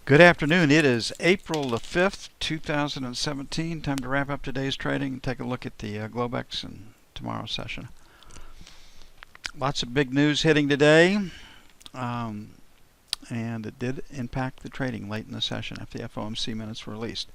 Good afternoon. It is April the 5th, 2017. Time to wrap up today's trading and take a look at the Globex and tomorrow's session. Lots of big news hitting today, and it did impact the trading late in the session after the FOMC minutes were released.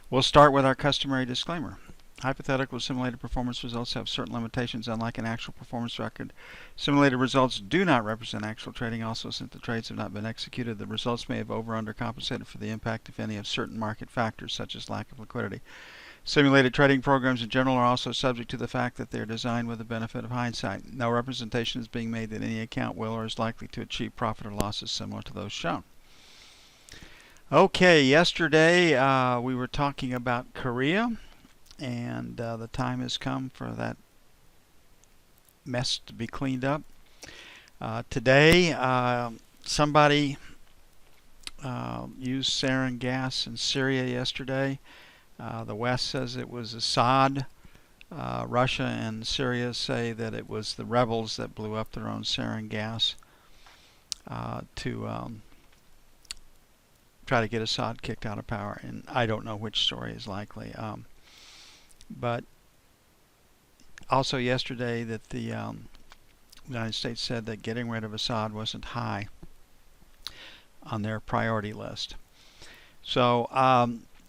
We'll start with our customary disclaimer. Hypothetical simulated performance results have certain limitations. Unlike an actual performance record, simulated results do not represent actual trading. Also, since the trades have not been executed, the results may have over or undercompensated for the impact, if any, of certain market factors, such as lack of liquidity. Simulated trading programs in general are also subject to the fact that they are designed with the benefit of hindsight. No representation is being made that any account will or is likely to achieve profit or losses similar to those shown. Okay, yesterday we were talking about Korea. And the time has come for that mess to be cleaned up. Today, somebody used sarin gas in Syria yesterday. The West says it was Assad. Russia and Syria say that it was the rebels that blew up their own sarin gas to try to get Assad kicked out of power. And I don't know which story is likely. But also yesterday that the United States said that getting rid of Assad wasn't high on their priority list. So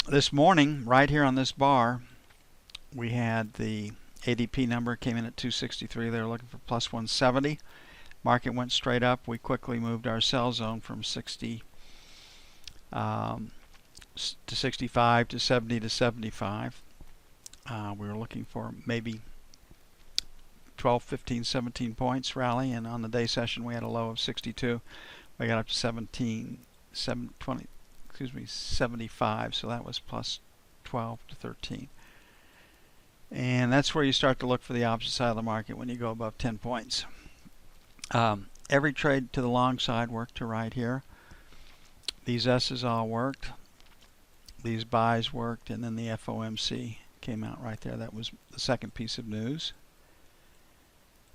this morning, right here on this bar, we had the ADP number came in at 263. They were looking for plus 170. Market went straight up. We quickly moved our sell zone from 60 to 65 to 70 to 75. We were looking for maybe 12, 15, 17 points rally, and on the day session we had a low of 62. We got up to 75, so that was plus 12 to 13. And that's where you start to look for the opposite side of the market when you go above 10 points. Every trade to the long side worked to right here. These S's all worked. These buys worked, and then the FOMC came out right there. That was the second piece of news.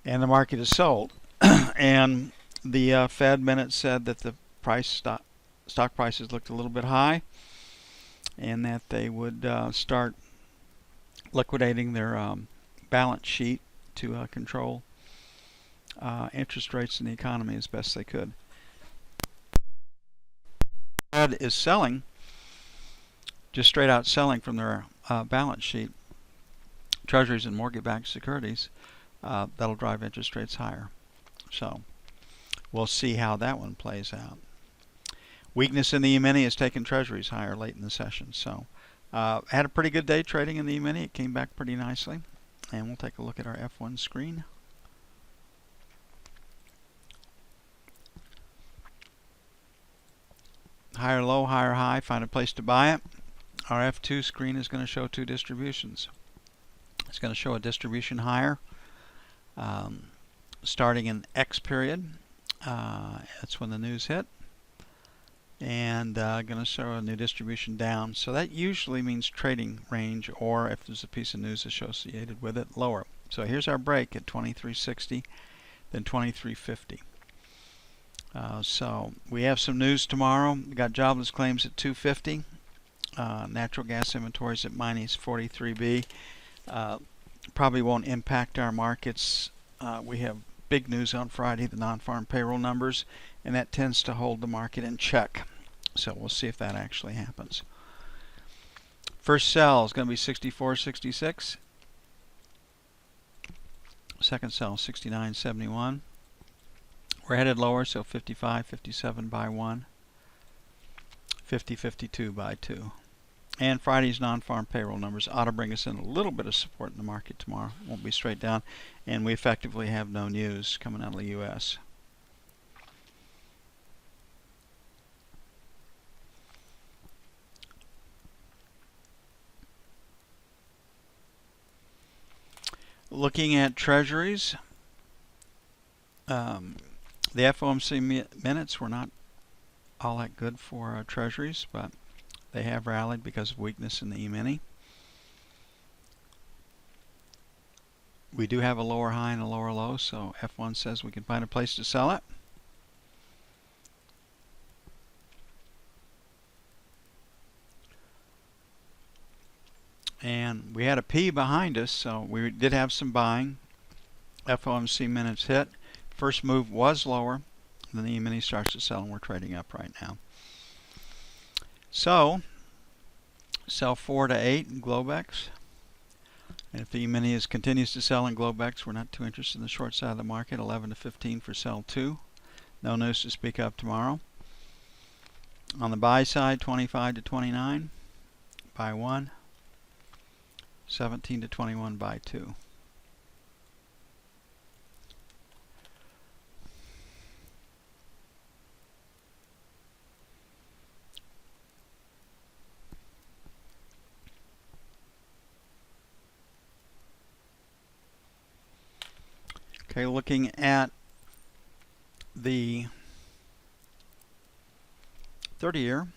And the market is sold. And the Fed minutes said that the stock prices looked a little bit high, and that they would start liquidating their balance sheet to control interest rates in the economy as best they could. The Fed is selling, just straight out selling from their balance sheet, treasuries and mortgage-backed securities. That'll drive interest rates higher. So we'll see how that one plays out. Weakness in the E-mini has taken treasuries higher late in the session. So had a pretty good day trading in the E-mini. It came back pretty nicely. And we'll take a look at our F1 screen. Higher low, higher high. Find a place to buy it. Our F2 screen is going to show two distributions. It's going to show a distribution higher starting in X period. That's when the news hit. And going to show a new distribution down. So that usually means trading range, or if there's a piece of news associated with it, lower. So here's our break at 2360, then 2350. So we have some news tomorrow. We got jobless claims at 250. Natural gas inventories at minus 43B. Probably won't impact our markets. We have big news on Friday, the non-farm payroll numbers, and that tends to hold the market in check. So we'll see if that actually happens. First sell is going to be 64.66. Second sell 69.71. We're headed lower, so 55.57 by 1. 50.52 by 2. And Friday's non-farm payroll numbers ought to bring us in a little bit of support in the market tomorrow. Won't be straight down. And we effectively have no news coming out of the U.S. Looking at treasuries, the FOMC minutes were not all that good for treasuries, but they have rallied because of weakness in the E-mini. We do have a lower high and a lower low, so F1 says we can find a place to sell it. And we had a P behind us, so we did have some buying. FOMC minutes hit. First move was lower. Then the E-mini starts to sell, and we're trading up right now. So, sell 4 to 8 in Globex. And if the E-mini continues to sell in Globex, we're not too interested in the short side of the market. 11 to 15 for sell 2. No news to speak of tomorrow. On the buy side, 25 to 29, buy 1. 17 to 21, buy 2. Okay, looking at the 30-year.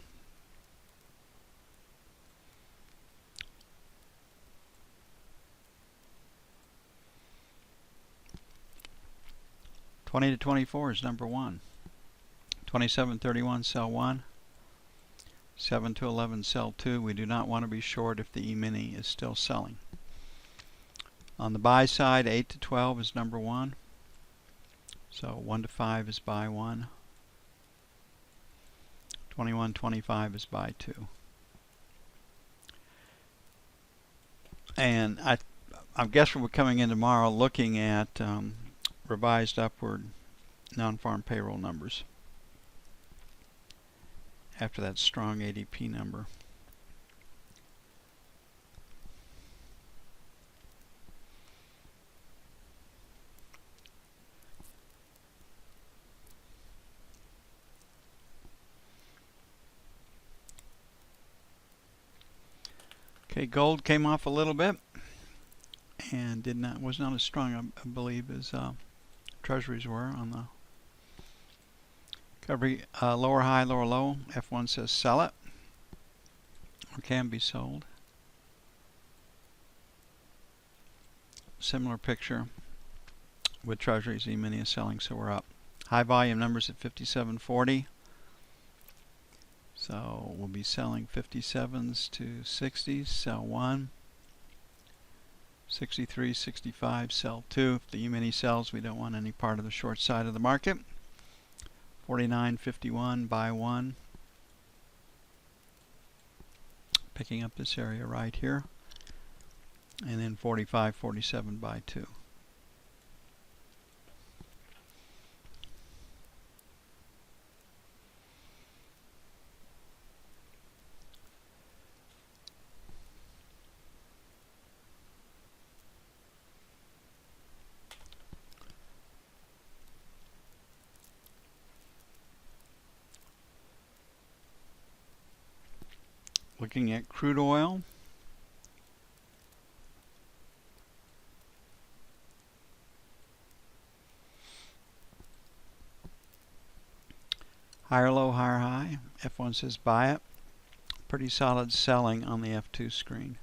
$20 to 24 is number 1. 27.31, sell 1. 7 to 11, sell 2. We do not want to be short if the E-mini is still selling. On the buy side, 8 to 12 is number 1. So 1 to 5 is buy 1. 21.25 is buy 2. And I guess we're coming in tomorrow looking at revised upward non-farm payroll numbers after that strong ADP number. Okay, gold came off a little bit and was not as strong, I believe, as treasuries were on the recovery. Lower high, lower low. F1 says sell it, or can be sold. Similar picture with treasuries. E-mini is selling, so we're up. High volume numbers at 57.40. So we'll be selling 57s to 60s, sell 1. 63, 65, sell 2. If the E-mini sells, we don't want any part of the short side of the market. 49.51, buy 1. Picking up this area right here. And then 45.47, buy 2. Looking at crude oil. Higher low, higher high. F1 says buy it. Pretty solid selling on the F2 screen.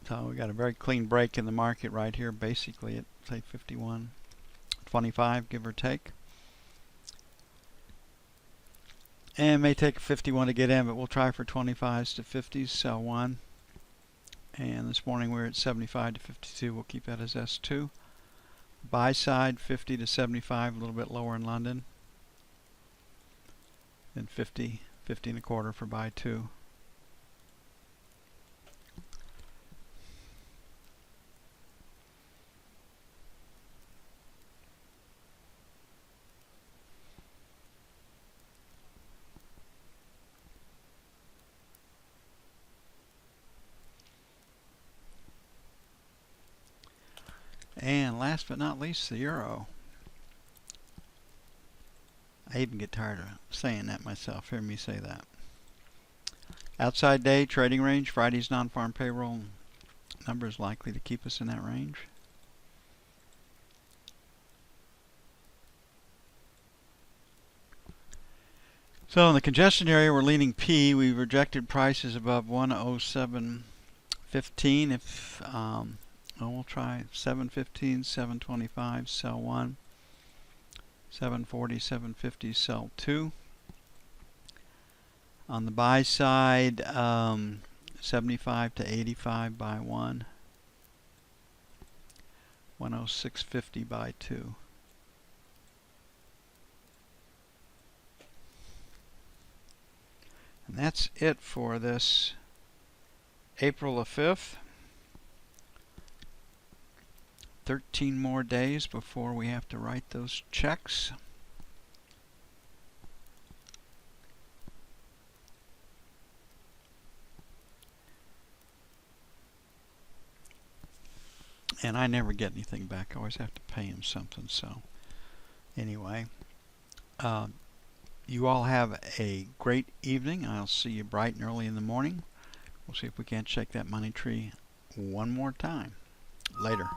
So we got a very clean break in the market right here, basically at say 51.25, give or take. And it may take 51 to get in, but we'll try for 25s to 50s, sell 1. And this morning we're at 75 to 52. We'll keep that as S2. Buy side 50 to 75, a little bit lower in London. Then 50, 50 and a quarter for buy 2. And last but not least, the euro. I even get tired of saying that myself. Hear me say that. Outside day trading range. Friday's non-farm payroll number is likely to keep us in that range. So in the congestion area, we're leaning P. We've rejected prices above 107.15. If we'll try 715, 725, sell 1. 740, 750, sell 2. On the buy side, 75 to 85 by 1. 106.50 by 2. And that's it for this April the 5th. 13 more days before we have to write those checks. And I never get anything back. I always have to pay him something. So anyway, you all have a great evening. I'll see you bright and early in the morning. We'll see if we can't shake that money tree one more time. Later.